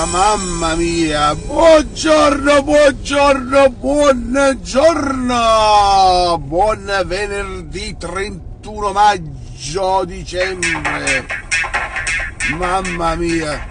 mamma mia, buongiorno, buongiorno, buongiorno, buon venerdì 31 maggio dicembre, mamma mia.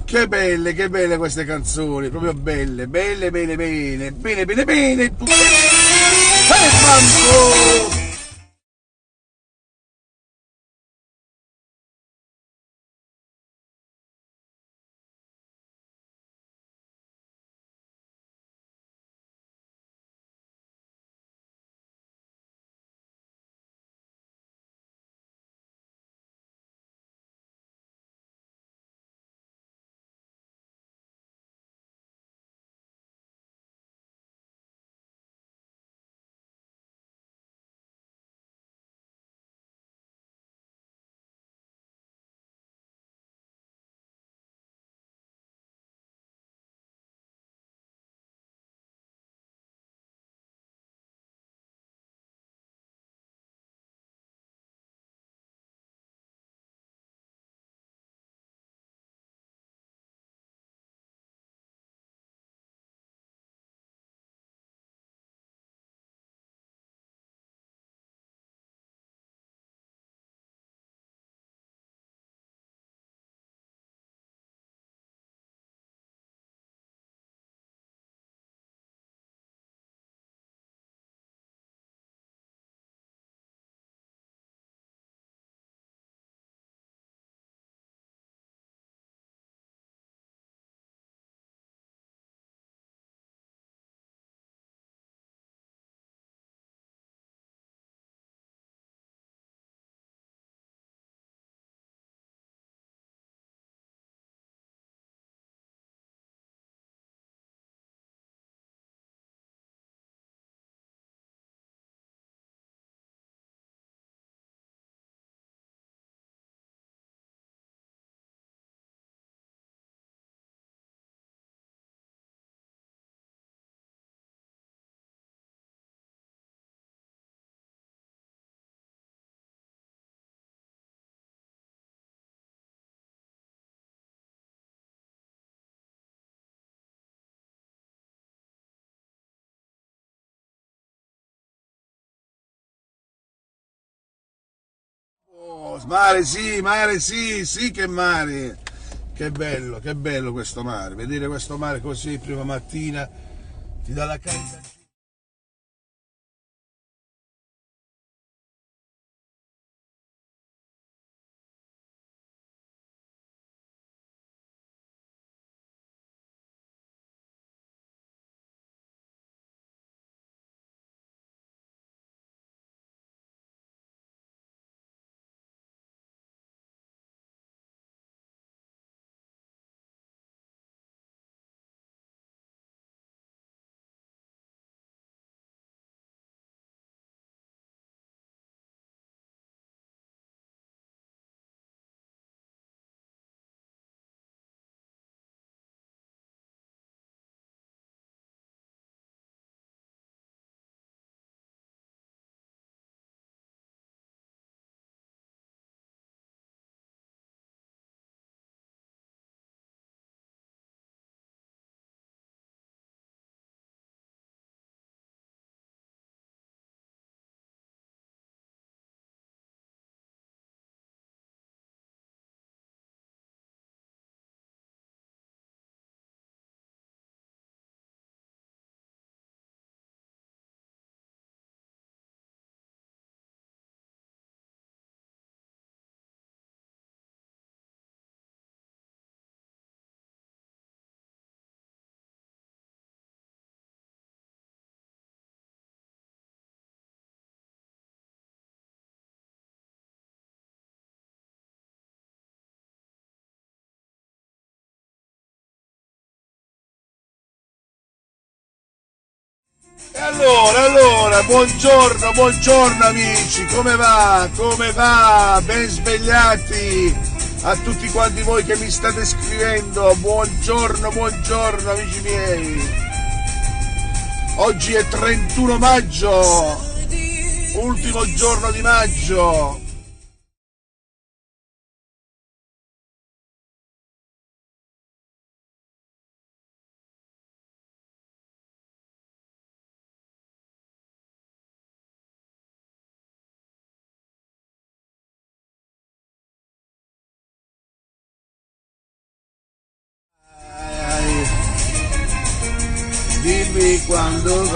Che belle queste canzoni, proprio belle, belle, bene, bene, bene, bene, bene, tutto. Manco! mare sì, sì che mare. Che bello questo mare. Vedere questo mare così prima mattina ti dà la carica. E allora, buongiorno amici, come va? Come va? Ben svegliati a tutti quanti voi che mi state scrivendo, buongiorno amici miei. Oggi è 31 maggio, ultimo giorno di maggio. Dimmi quando.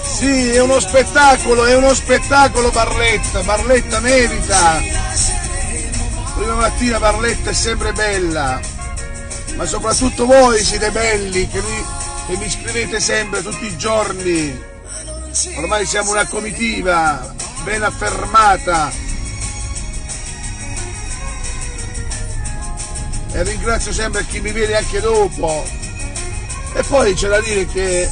Sì, è uno spettacolo Barletta merita. Prima mattina Barletta è sempre bella, ma soprattutto voi siete belli, che mi scrivete sempre, tutti i giorni. Ormai siamo una comitiva ben affermata. E ringrazio sempre chi mi vede anche dopo. E poi c'è da dire che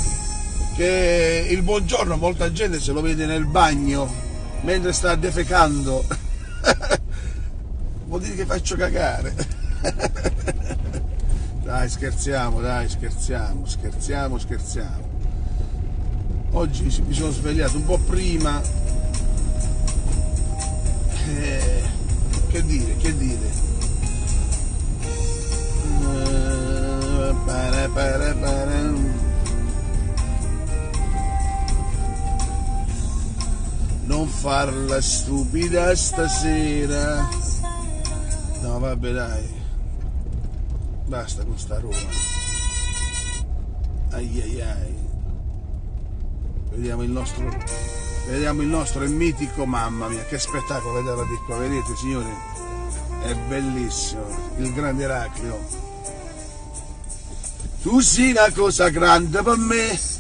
il buongiorno molta gente se lo vede nel bagno mentre sta defecando. Vuol dire che faccio cagare. Dai, scherziamo. Oggi mi sono svegliato un po' prima. Che dire? Non farla stupida stasera. No, vabbè, dai. Basta con sta Roma. Ai. Vediamo il nostro e mitico, mamma mia, che spettacolo vederla di qua, vedete signori? È bellissimo, il grande Eraclio. Tu sei una cosa grande per me.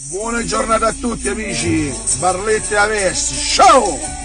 Buona giornata a tutti amici, Barlette Aves, ciao!